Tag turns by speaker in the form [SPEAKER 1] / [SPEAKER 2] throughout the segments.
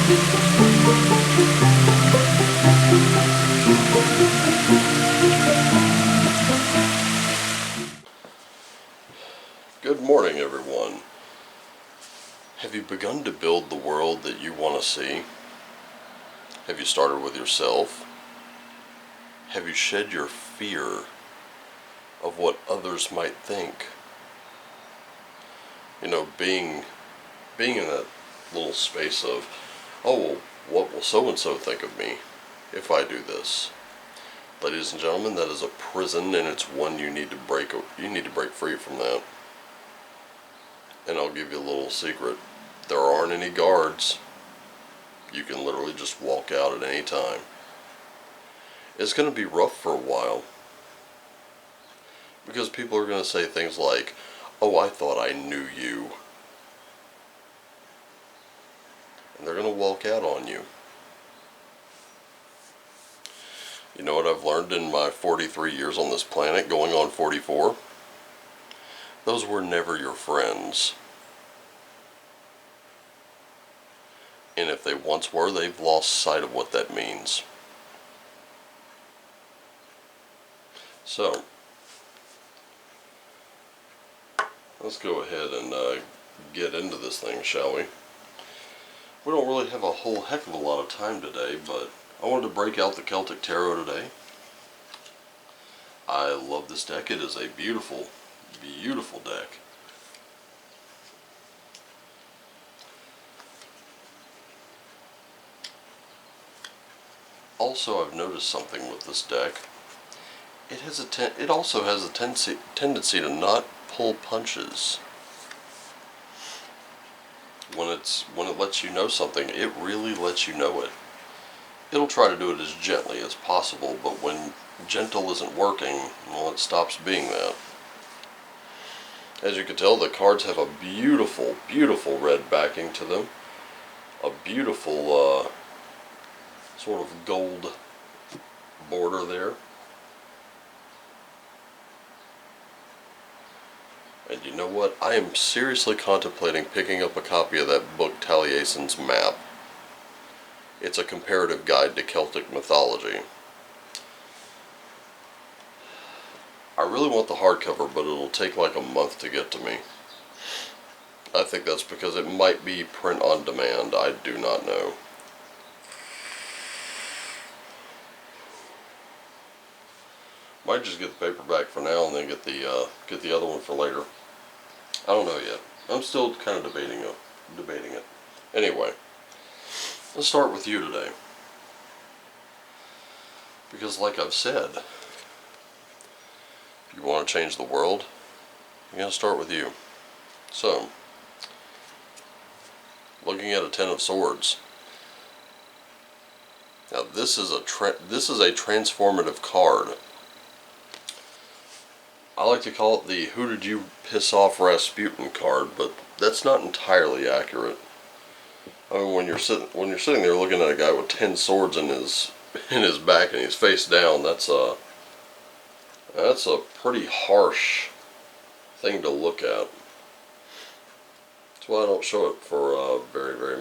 [SPEAKER 1] Good morning, everyone. Have you begun to build the world that you want to see? Have you started with yourself? Have you shed your fear of what others might think? You know, being in that little space of, oh, well, what will so-and-so think of me if I do this? Ladies and gentlemen, that is a prison, and it's one you need to break free from that. And I'll give you a little secret. There aren't any guards. You can literally just walk out at any time. It's going to be rough for a while. Because people are going to say things like, oh, I thought I knew you. And they're going to walk out on you. You know what I've learned in my 43 years on this planet, going on 44? Those were never your friends. And if they once were, they've lost sight of what that means. So, let's go ahead and get into this thing, shall we? We don't really have a whole heck of a lot of time today, but I wanted to break out the Celtic Tarot today. I love this deck. It is a beautiful, beautiful deck. Also, I've noticed something with this deck. It also has a tendency to not pull punches. When it lets you know something, it really lets you know it. It'll try to do it as gently as possible, but when gentle isn't working, well, it stops being that. As you can tell, the cards have a beautiful, beautiful red backing to them. A beautiful sort of gold border there. And you know what? I am seriously contemplating picking up a copy of that book, Taliesin's Map. It's a comparative guide to Celtic mythology. I really want the hardcover, but it'll take like a month to get to me. I think that's because it might be print on demand. I do not know. Might just get the paperback for now and then get the other one for later. I don't know yet. I'm still kind of debating it. Anyway, let's start with you today. Because like I've said, if you want to change the world, you're going to start with you. So, looking at a Ten of Swords. Now this is a transformative card. I like to call it the "Who did you piss off Rasputin" card, but that's not entirely accurate. I mean, when you're sitting there looking at a guy with 10 swords in his back and he's face down, that's a pretty harsh thing to look at. That's why I don't show it for a very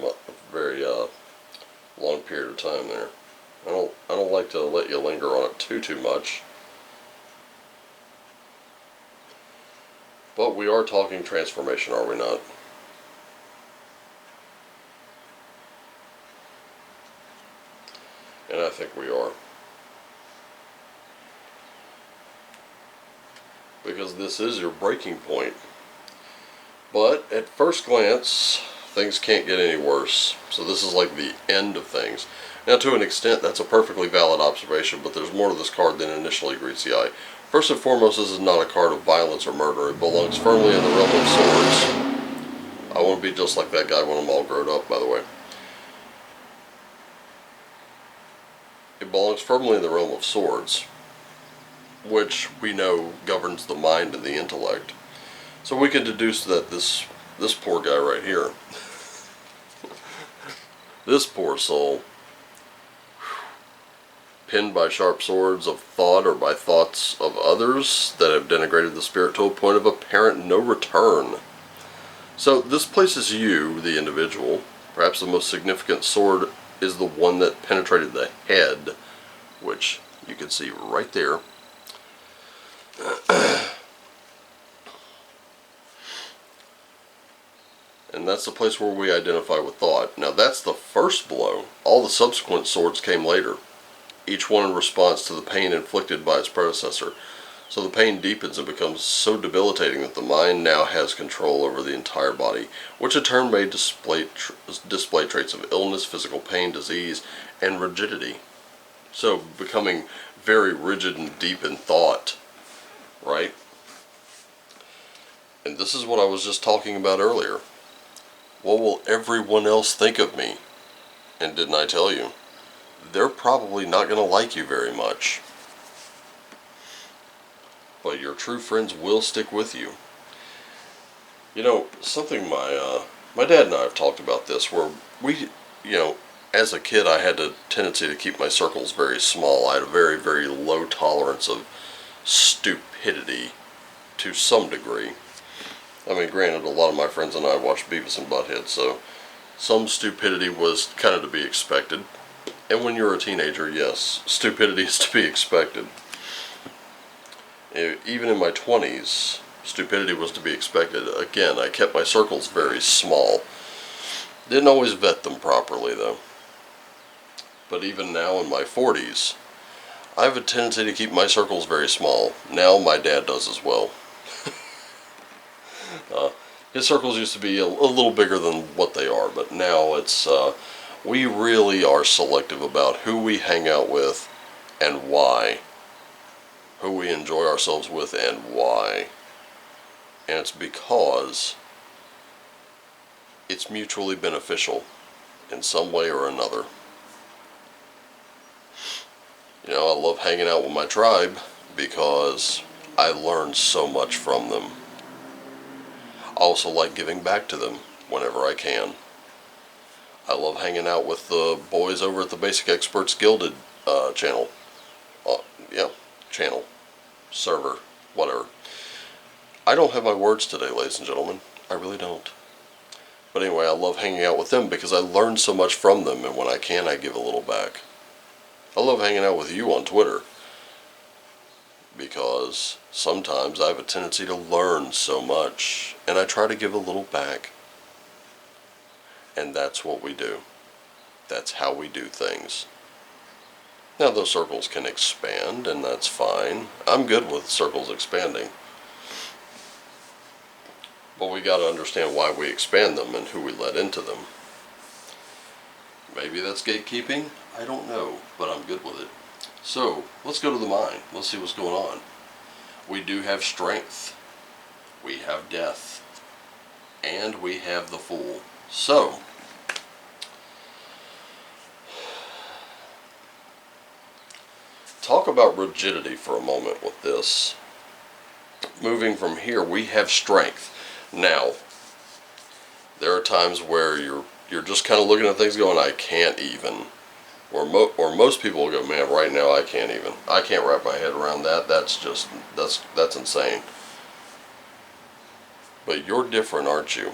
[SPEAKER 1] long period of time there. I don't like to let you linger on it too much. But we are talking transformation, are we not? And I think we are. Because this is your breaking point. But at first glance, things can't get any worse. So this is like the end of things. Now, to an extent, that's a perfectly valid observation, but there's more to this card than initially greets the eye. First and foremost, this is not a card of violence or murder. It belongs firmly in the realm of swords. I want to be just like that guy when I'm all grown up, by the way. It belongs firmly in the realm of swords, which we know governs the mind and the intellect. So we can deduce that this poor guy right here, this poor soul, pinned by sharp swords of thought or by thoughts of others that have denigrated the spirit to a point of apparent no return. So this places you, the individual, Perhaps the most significant sword is the one that penetrated the head, which you can see right there. And that's the place where we identify with thought. Now that's the first blow. All the subsequent swords came later, each one in response to the pain inflicted by its predecessor. So the pain deepens and becomes so debilitating that the mind now has control over the entire body, which in turn may display traits of illness, physical pain, disease, and rigidity. So becoming very rigid and deep in thought, right? And this is what I was just talking about earlier. What will everyone else think of me? And didn't I tell you? They're probably not going to like you very much. But your true friends will stick with you. You know, something my dad and I have talked about this, where we, as a kid I had a tendency to keep my circles very small. I had a very, very low tolerance of stupidity to some degree. I mean, granted, a lot of my friends and I watched Beavis and Butthead, so some stupidity was kind of to be expected. And when you're a teenager, yes, stupidity is to be expected. Even in my 20s, stupidity was to be expected. Again, I kept my circles very small. Didn't always vet them properly, though. But even now in my 40s, I have a tendency to keep my circles very small. Now my dad does as well. His circles used to be a little bigger than what they are, but now it's we really are selective about who we hang out with and why. Who we enjoy ourselves with and why. And it's because it's mutually beneficial in some way or another. You know, I love hanging out with my tribe because I learn so much from them. I also like giving back to them whenever I can. I love hanging out with the boys over at the Basic Experts Gilded channel. Channel, server, whatever. I don't have my words today, ladies and gentlemen. I really don't. But anyway, I love hanging out with them because I learn so much from them, and when I can, I give a little back. I love hanging out with you on Twitter because sometimes I have a tendency to learn so much, and I try to give a little back. And that's what we do. That's how we do things. Now those circles can expand, and that's fine. I'm good with circles expanding. But we got to understand why we expand them and who we let into them. Maybe that's gatekeeping? I don't know, but I'm good with it. So, let's go to the mind. Let's see what's going on. We do have strength. We have death. And we have the Fool. So, talk about rigidity for a moment with this. Moving from here, we have strength. Now, there are times where you're just kind of looking at things going, I can't even. Or most people will go, man, right now I can't even. I can't wrap my head around that. That's insane. But you're different, aren't you?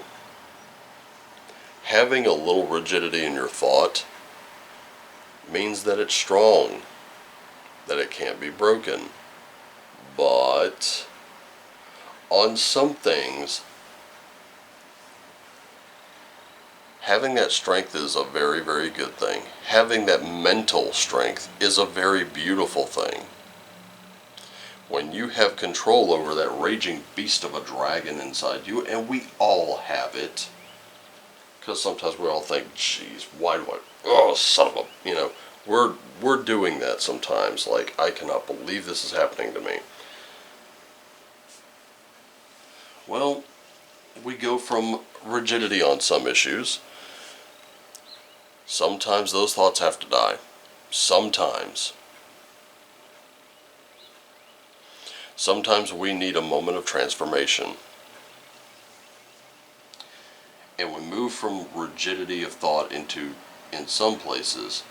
[SPEAKER 1] Having a little rigidity in your thought means that it's strong, that it can't be broken. But on some things, having that strength is a very, very good thing. Having that mental strength is a very beautiful thing. When you have control over that raging beast of a dragon inside you, and we all have it, because sometimes we all think, geez, why do I, oh, son of a, we're doing that sometimes, like, I cannot believe this is happening to me. Well, we go from rigidity on some issues. Sometimes those thoughts have to die. Sometimes. Sometimes we need a moment of transformation. And we move from rigidity of thought into, in some places,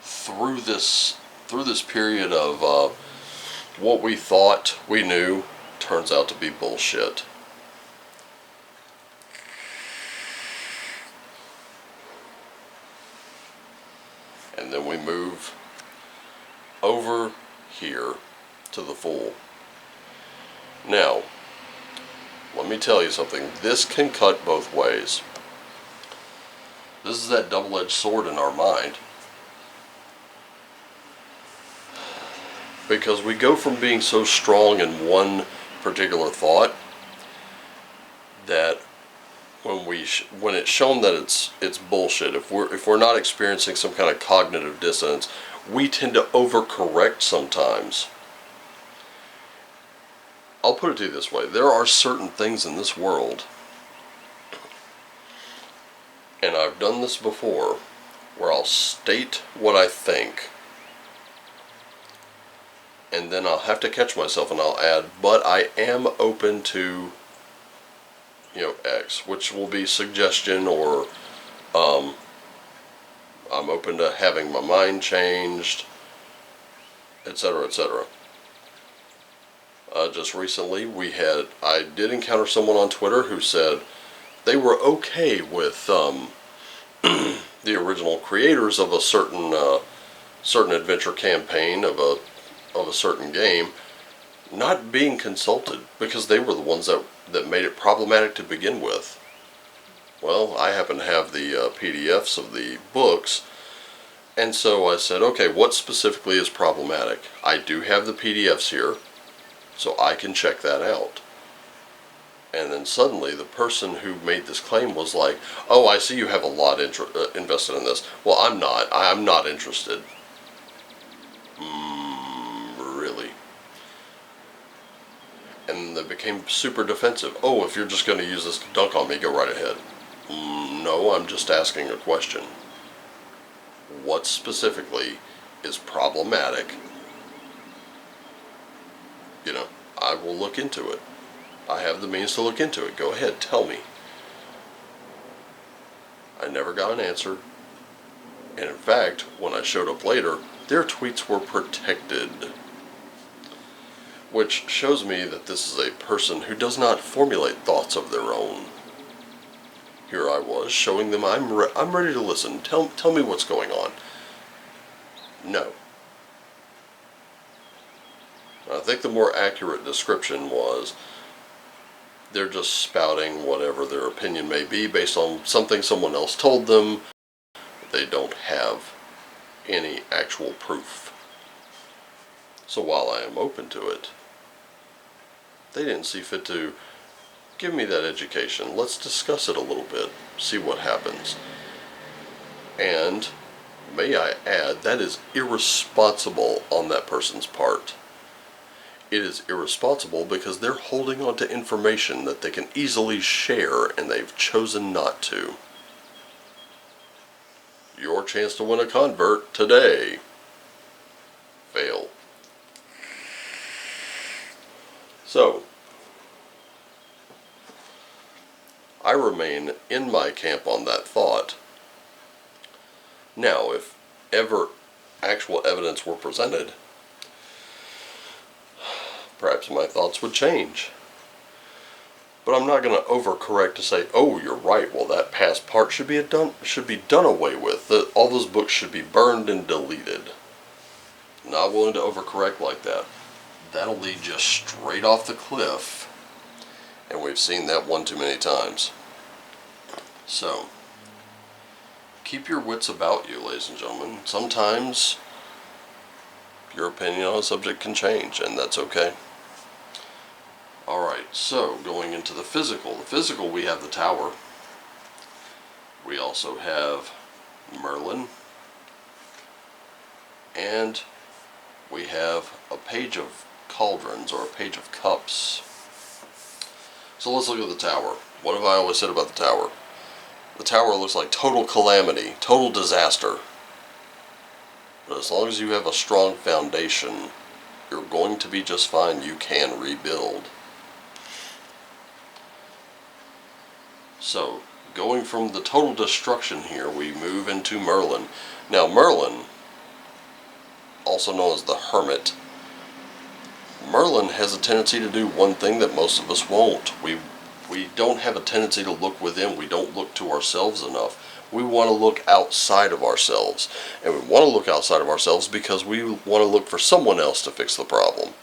[SPEAKER 1] through this period of what we thought we knew turns out to be bullshit. And then we move over here to the Fool. Now, let me tell you something. This can cut both ways. This is that double-edged sword in our mind. Because we go from being so strong in one particular thought that when it's shown that it's bullshit, if we're not experiencing some kind of cognitive dissonance, we tend to overcorrect sometimes. I'll put it to you this way: there are certain things in this world, and I've done this before, where I'll state what I think, and then I'll have to catch myself and I'll add, but I am open to, X, which will be suggestion, or I'm open to having my mind changed, etc., etc. Just recently, I did encounter someone on Twitter who said they were okay with the original creators of a certain adventure campaign of a certain game not being consulted, because they were the ones that made it problematic to begin with. Well, I happen to have the PDFs of the books, and so I said, okay, what specifically is problematic? I do have the PDFs here, so I can check that out. And then suddenly the person who made this claim was like, oh, I see you have a lot invested in this. Well, I'm not interested. Really? And they became super defensive. Oh, if you're just going to use this to dunk on me, go right ahead. No, I'm just asking a question. What specifically is problematic? I will look into it. I have the means to look into it. Go ahead, tell me. I never got an answer. And in fact, when I showed up later, their tweets were protected. Which shows me that this is a person who does not formulate thoughts of their own. Here I was, showing them I'm ready to listen. Tell me what's going on. No. I think the more accurate description was, they're just spouting whatever their opinion may be based on something someone else told them. They don't have any actual proof. So while I am open to it, they didn't see fit to give me that education. Let's discuss it a little bit, see what happens. And may I add, that is irresponsible on that person's part. It is irresponsible because they're holding on to information that they can easily share, and they've chosen not to. Your chance to win a convert today. Fail. So, I remain in my camp on that thought. Now, if ever actual evidence were presented, perhaps my thoughts would change. But I'm not going to overcorrect to say, oh, you're right, well, that past part should be done away with. All those books should be burned and deleted. Not willing to overcorrect like that. That'll lead you straight off the cliff. And we've seen that one too many times. So, keep your wits about you, ladies and gentlemen. Sometimes your opinion on a subject can change, and that's okay. Alright, so going into the physical. The physical, we have the tower. We also have Merlin. And we have a page of cauldrons, or a page of cups. So let's look at the tower. What have I always said about the tower? The tower looks like total calamity, total disaster. But as long as you have a strong foundation, you're going to be just fine. You can rebuild. So, going from the total destruction here, we move into Merlin. Now, Merlin, also known as the Hermit, Merlin has a tendency to do one thing that most of us won't. We We don't have a tendency to look within. We don't look to ourselves enough. We want to look outside of ourselves. And we want to look outside of ourselves because we want to look for someone else to fix the problem,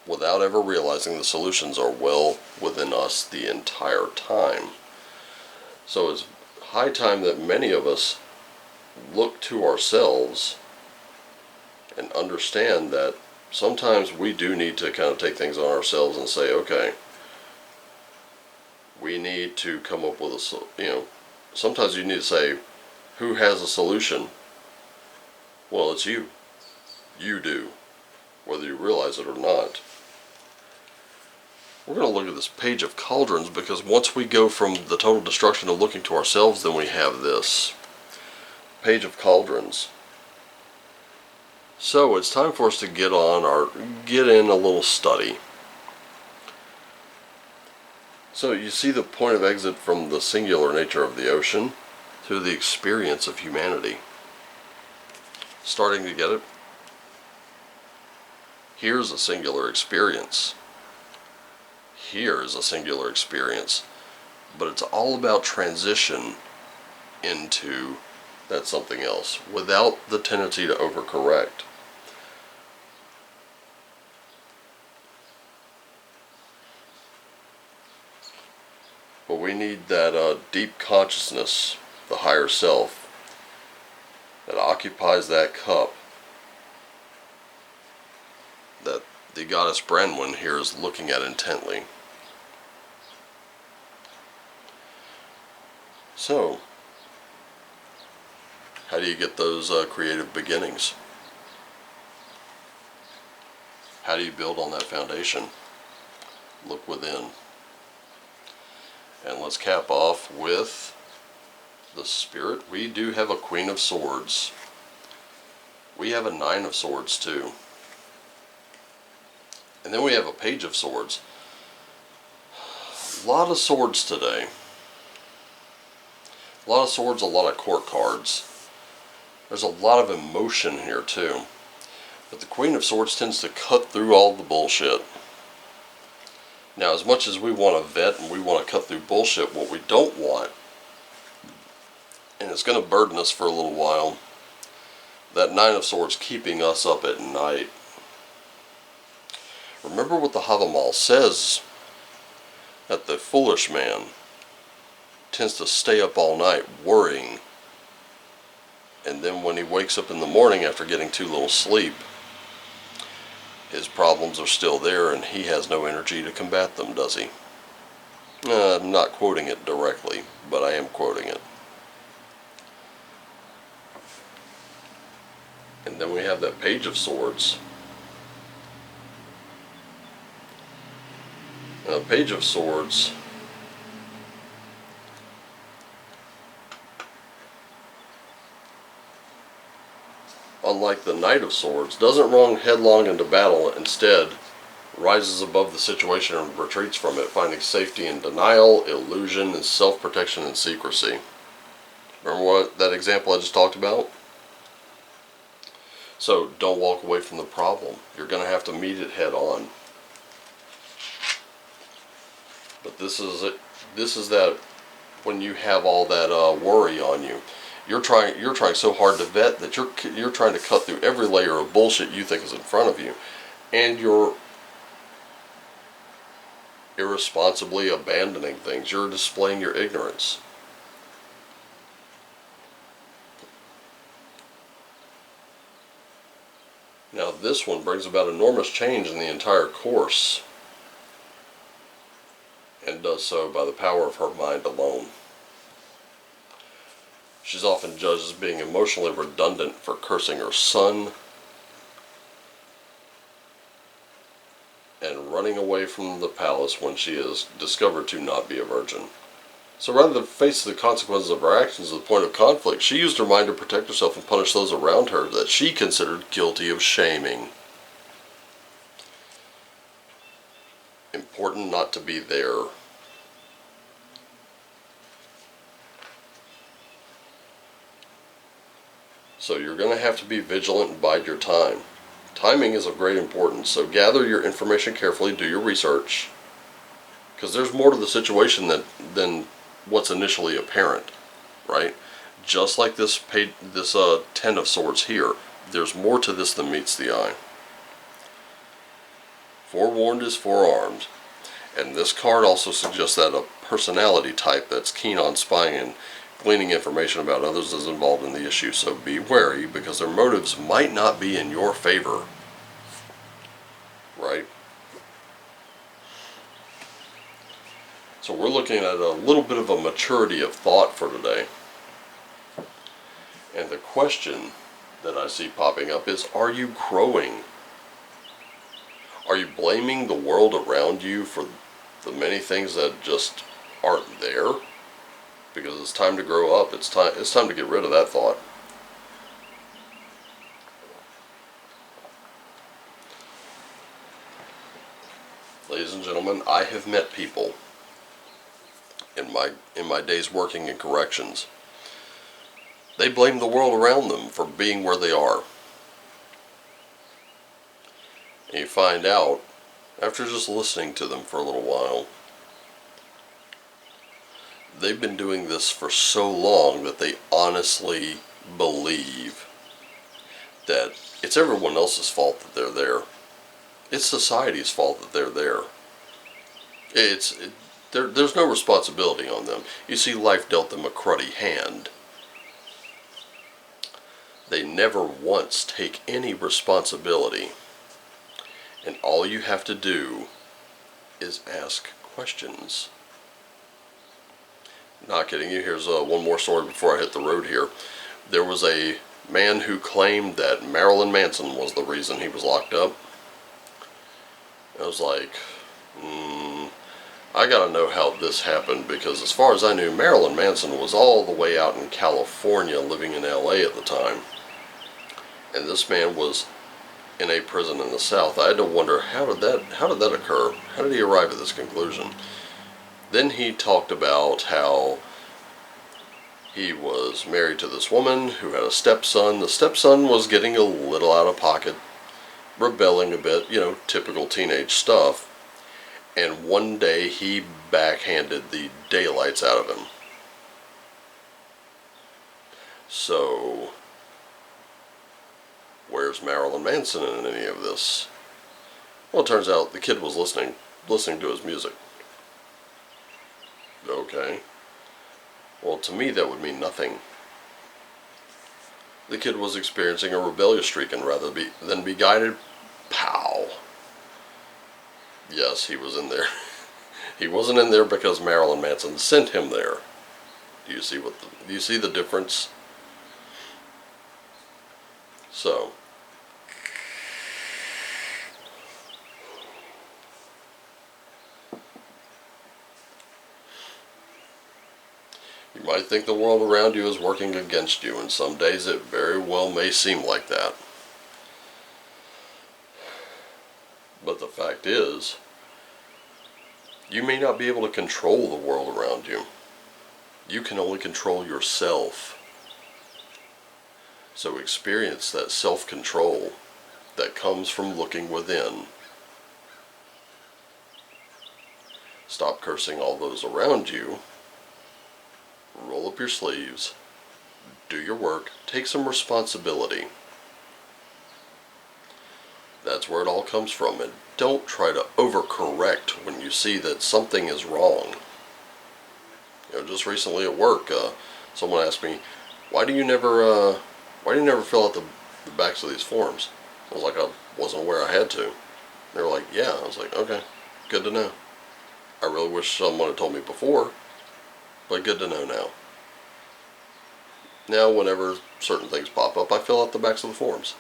[SPEAKER 1] without ever realizing the solutions are well within us the entire time. So it's high time that many of us look to ourselves and understand that sometimes we do need to kind of take things on ourselves and say, okay, we need to come up with sometimes you need to say, who has a solution? Well, it's you. You do, whether you realize it or not. We're going to look at this Page of Cauldrons, because once we go from the total destruction of looking to ourselves, then we have this Page of Cauldrons. So it's time for us to get in a little study. So you see the point of exit from the singular nature of the ocean to the experience of humanity. Starting to get it? Here's a singular experience. Here is a singular experience. But it's all about transition into that something else, without the tendency to overcorrect. But we need that deep consciousness, the higher self, that occupies that cup, that the goddess Branwen here is looking at intently. So, how do you get those creative beginnings? How do you build on that foundation? Look within. And let's cap off with the Spirit. We do have a Queen of Swords. We have a Nine of Swords too. And then we have a Page of Swords. A lot of swords today. A lot of swords, a lot of court cards. There's a lot of emotion here too. But the Queen of Swords tends to cut through all the bullshit. Now, as much as we want to vet and we want to cut through bullshit, what we don't want, and it's going to burden us for a little while, that Nine of Swords keeping us up at night. Remember what the Havamal says, that the foolish man tends to stay up all night worrying, and then when he wakes up in the morning after getting too little sleep, his problems are still there and he has no energy to combat them, does he? I'm not quoting it directly, but I am quoting it. And then we have that Page of Swords. Now, the Page of Swords, unlike the Knight of Swords, doesn't run headlong into battle. Instead, rises above the situation and retreats from it, finding safety in denial, illusion, and self-protection and secrecy. Remember what that example I just talked about? So don't walk away from the problem. You're going to have to meet it head on. But this is it. This is that when you have all that worry on you. You're trying so hard to vet that you're trying to cut through every layer of bullshit you think is in front of you, and you're irresponsibly abandoning things. You're displaying your ignorance. Now this one brings about enormous change in the entire course, and does so by the power of her mind alone. She's often judged as being emotionally redundant for cursing her son and running away from the palace when she is discovered to not be a virgin. So rather than face the consequences of her actions at the point of conflict, she used her mind to protect herself and punish those around her that she considered guilty of shaming. Important not to be there. So you're going to have to be vigilant and bide your time. Timing is of great importance, so gather your information carefully, do your research, Because there's more to the situation than what's initially apparent, right? Just like this Ten of Swords here, there's more to this than meets the eye. Forewarned is forearmed. And this card also suggests that a personality type that's keen on spying and gleaning information about others is involved in the issue. So be wary, because their motives might not be in your favor. Right? So we're looking at a little bit of a maturity of thought for today. And the question that I see popping up is, are you growing? Are you blaming the world around you for the many things that just aren't there? Because it's time to grow up. It's time to get rid of that thought. Ladies and gentlemen, I have met people in my days working in corrections. They blame the world around them for being where they are. And you find out, after just listening to them for a little while, they've been doing this for so long that they honestly believe that it's everyone else's fault that they're there. It's society's fault that they're there. There's no responsibility on them. You see, life dealt them a cruddy hand. They never once take any responsibility. And all you have to do is ask questions. Not kidding you. Here's one more story before I hit the road here. There was a man who claimed that Marilyn Manson was the reason he was locked up. I was like, I gotta know how this happened, because as far as I knew, Marilyn Manson was all the way out in California, living in LA at the time. And this man was in a prison in the South. I had to wonder, how did that occur? How did he arrive at this conclusion? Then he talked about how he was married to this woman who had a stepson. The stepson was getting a little out of pocket, rebelling a bit, typical teenage stuff. And one day he backhanded the daylights out of him. So, where's Marilyn Manson in any of this? Well, it turns out the kid was listening to his music. Okay. Well, to me that would mean nothing. The kid was experiencing a rebellious streak, and rather than be guided, pow. Yes, he was in there. He wasn't in there because Marilyn Manson sent him there. Do you see the difference? So, you might think the world around you is working against you, and some days it very well may seem like that. But the fact is, you may not be able to control the world around you. You can only control yourself. So experience that self-control that comes from looking within. Stop cursing all those around you. Roll up your sleeves. Do your work. Take some responsibility. That's where it all comes from. And don't try to overcorrect when you see that something is wrong. Just recently at work, someone asked me, why do you never fill out the backs of these forms? I was like, I wasn't aware I had to. They were like, yeah. I was like, okay, good to know. I really wish someone had told me before, but good to know now. Now, whenever certain things pop up, I fill out the backs of the forms.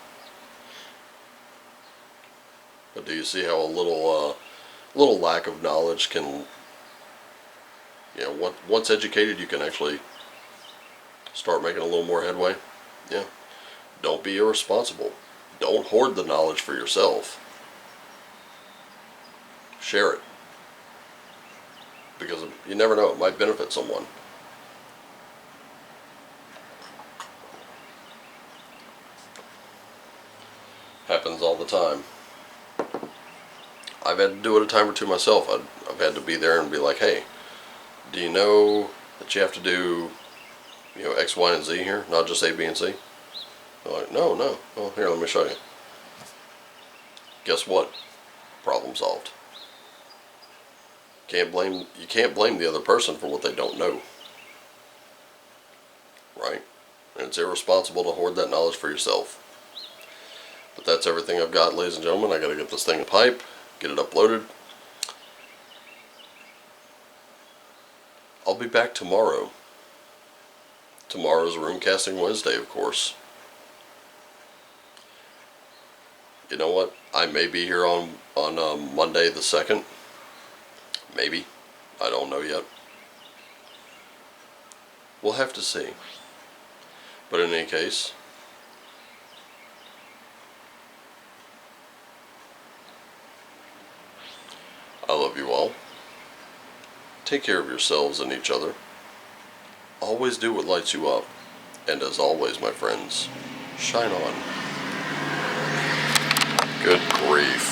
[SPEAKER 1] But do you see how a little lack of knowledge can, once educated, you can actually start making a little more headway? Yeah. Don't be irresponsible. Don't hoard the knowledge for yourself. Share it. Because you never know, it might benefit someone. Happens all the time. I've had to do it a time or two myself. I've had to be there and be like, hey, do you know that you have to do, X, Y, and Z here, not just A, B, and C? They're like, no. Well, here, let me show you. Guess what? Problem solved. You can't blame the other person for what they don't know. Right? And it's irresponsible to hoard that knowledge for yourself. But that's everything I've got, ladies and gentlemen. I gotta get this thing in pipe, get it uploaded. I'll be back tomorrow. Tomorrow's Roomcasting Wednesday, of course. You know what? I may be here on Monday the 2nd. Maybe. I don't know yet. We'll have to see. But in any case, I love you all. Take care of yourselves and each other. Always do what lights you up. And as always, my friends, shine on. Good grief.